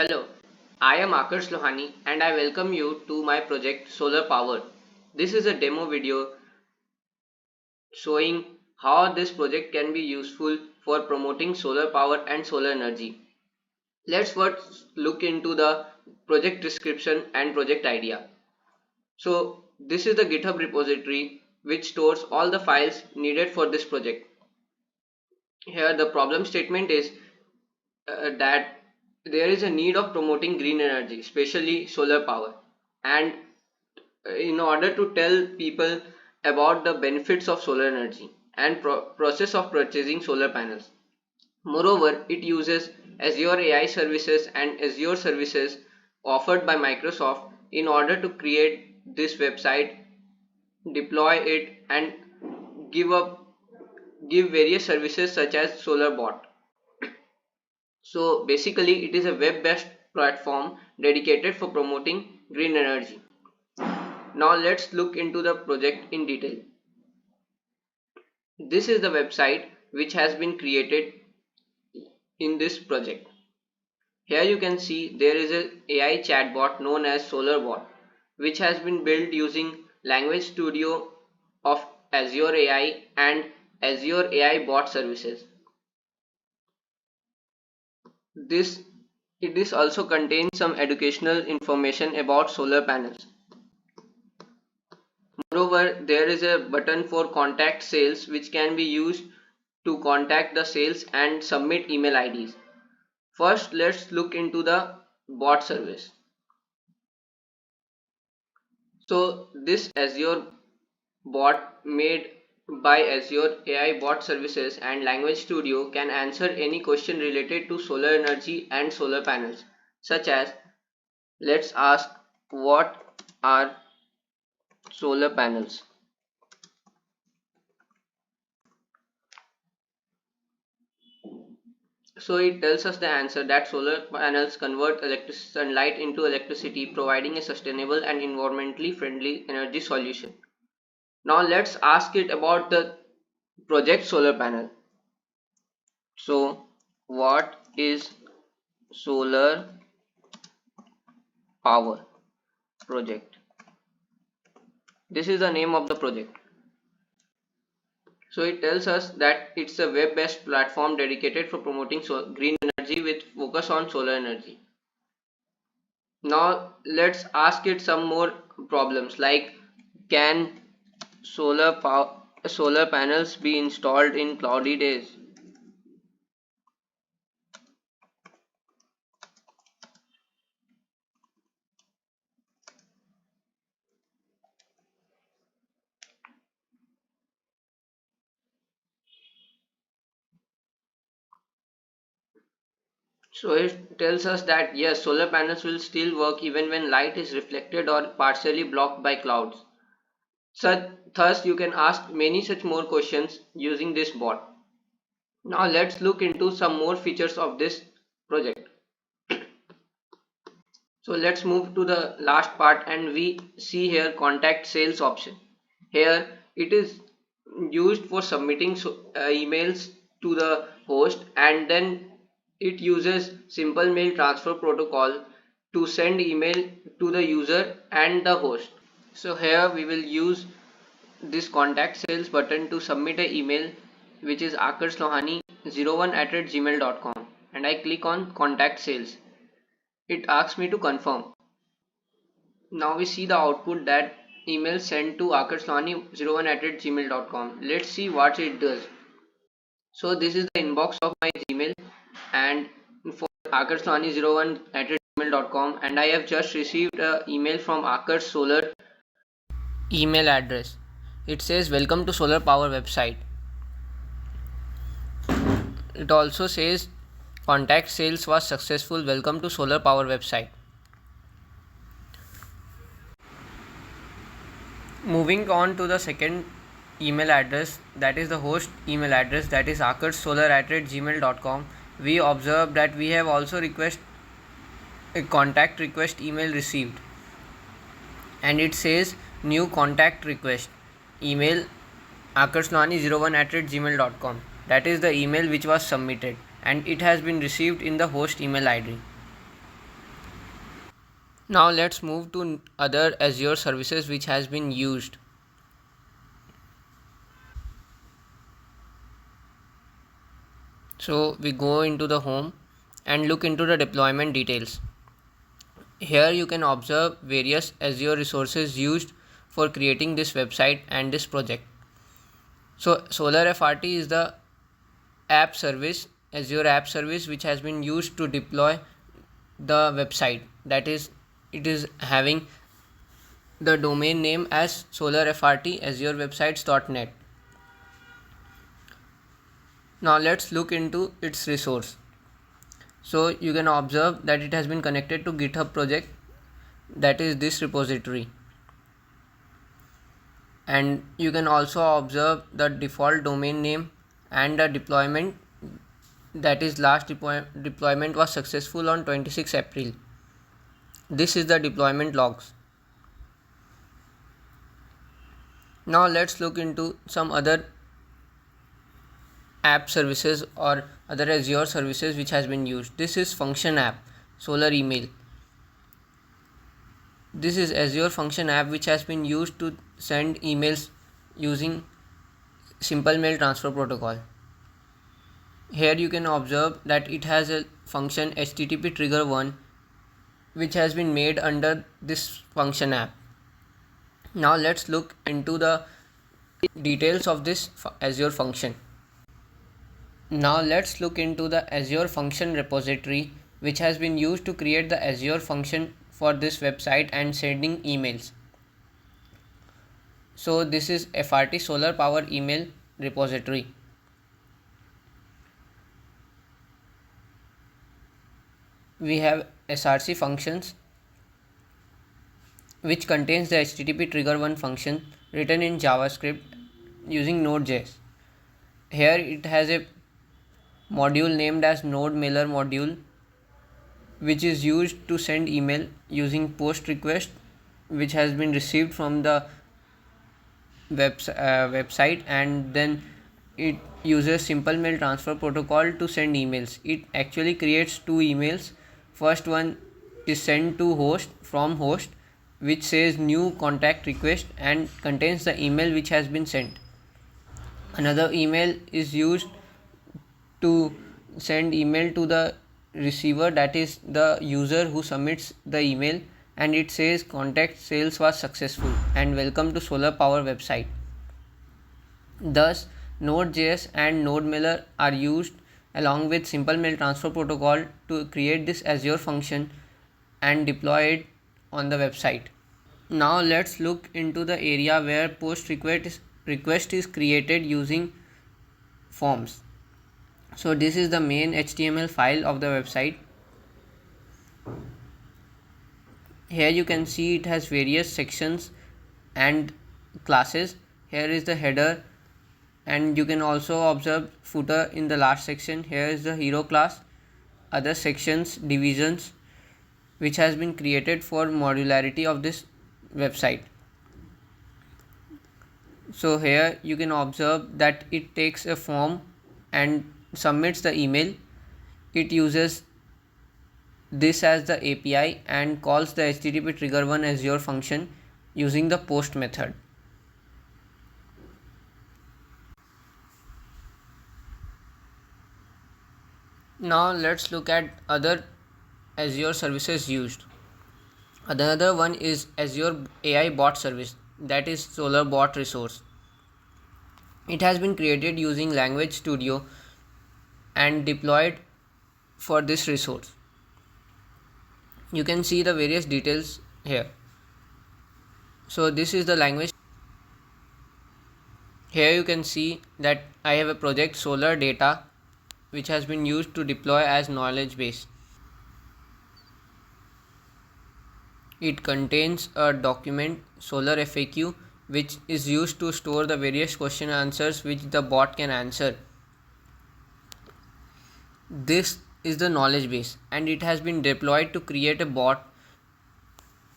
Hello, I am Akash Lohani and I welcome you to my project Solar Power. This is a demo video showing how this project can be useful for promoting solar power and solar energy. Let's first look into the project description and project idea. So this is the GitHub repository which stores all the files needed for this project. Here the problem statement is that there is a need of promoting green energy, especially solar power, and in order to tell people about the benefits of solar energy and process of purchasing solar panels. Moreover, it uses Azure AI Services and Azure Services offered by Microsoft in order to create this website, deploy it, and give up give various services such as SolarBot. So basically, it is a web-based platform dedicated for promoting green energy. Now let's look into the project in detail. This is the website which has been created in this project. Here you can see there is an AI chatbot known as SolarBot, which has been built using Language Studio of Azure AI and Azure AI Bot Services. This also contains some educational information about solar panels. Moreover, there is a button for contact sales which can be used to contact the sales and submit email IDs. First, let's look into the bot service. So this Azure bot made by Azure AI Bot Services and Language Studio can answer any question related to solar energy and solar panels, such as let's ask what are solar panels. So it tells us the answer that solar panels convert sunlight into electricity, providing a sustainable and environmentally friendly energy solution. Now let's ask it about the project solar panel. So what is solar power project? This is the name of the project. So it tells us that it's a web-based platform dedicated for promoting green energy with focus on solar energy. Now let's ask it some more problems like can solar panels be installed in cloudy days? So it tells us that yes, solar panels will still work even when light is reflected or partially blocked by clouds. Thus, you can ask many such more questions using this bot. Now let's look into some more features of this project. So let's move to the last part and we see here contact sales option. Here it is used for submitting emails to the host, and then it uses simple mail transfer protocol to send email to the user and the host. So here we will use this contact sales button to submit an email which is akarslohani01@gmail.com, and I click on contact sales. It asks me to confirm. Now we see the output that email sent to akarslohani01@gmail.com. Let's see what it does. So this is the inbox of my Gmail and for akarslohani01@gmail.com, and I have just received an email from Akars Solar email address. It says welcome to solar power website. It also says contact sales was successful, welcome to solar power website. Moving on to the second email address, that is the host email address, that is akarssolar@gmail.com. we observe that we have also a contact request email received, and it says new contact request email akarslohani01@gmail.com. that is the email which was submitted and it has been received in the host email ID. Now let's move to other Azure services which has been used. So we go into the home and look into the deployment details. Here you can observe various Azure resources used for creating this website and this project. So SolarFRT is the app service, Azure app service, which has been used to deploy the website. That is, it is having the domain name as SolarFRT Azure Websites.net. Now let's look into its resource. So you can observe that it has been connected to GitHub project, that is this repository. And you can also observe the default domain name and the deployment, that is last deployment was successful on 26 April. This is the deployment logs. Now let's look into some other app services or other Azure services which has been used. This is function app, Solar Email. This is Azure function app which has been used to send emails using simple mail transfer protocol. Here you can observe that it has a function HTTP trigger 1 which has been made under this function app. Now let's look into the details of this Azure function. Now let's look into the Azure function repository which has been used to create the Azure function for this website and sending emails. So this is FRT Solar Power Email repository. We have SRC functions which contains the HTTP trigger 1 function written in JavaScript using Node.js. Here it has a module named as node mailer module which is used to send email using post request which has been received from the website, and then it uses simple mail transfer protocol to send emails. It actually creates two emails. First one is sent to host from host which says new contact request and contains the email which has been sent. Another email is used to send email to the receiver, that is the user who submits the email, and it says contact sales was successful and welcome to Solar Power website. Thus Node.js and node mailer are used along with simple mail transfer protocol to create this Azure function and deploy it on the website. Now let's look into the area where post request is created using forms. So this is the main HTML file of the website. Here you can see it has various sections and classes. Here is the header, and you can also observe footer in the last section. Here is the hero class, other sections, divisions which has been created for modularity of this website. So here you can observe that it takes a form and submits the email. It uses this as the API and calls the HTTP trigger 1 Azure function using the post method. Now let's look at other Azure services used. Another one is Azure AI Bot Service, that is SolarBot resource. It has been created using Language Studio and deployed for this resource. You can see the various details here. So this is the language. Here you can see that I have a project Solar Data which has been used to deploy as knowledge base. It contains a document Solar FAQ which is used to store the various question answers which the bot can answer. This is the knowledge base and it has been deployed to create a bot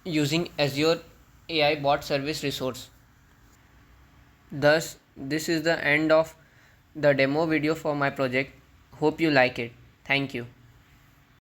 using Azure AI Bot Service resource. Thus, this is the end of the demo video for my project. Hope you like it. Thank you.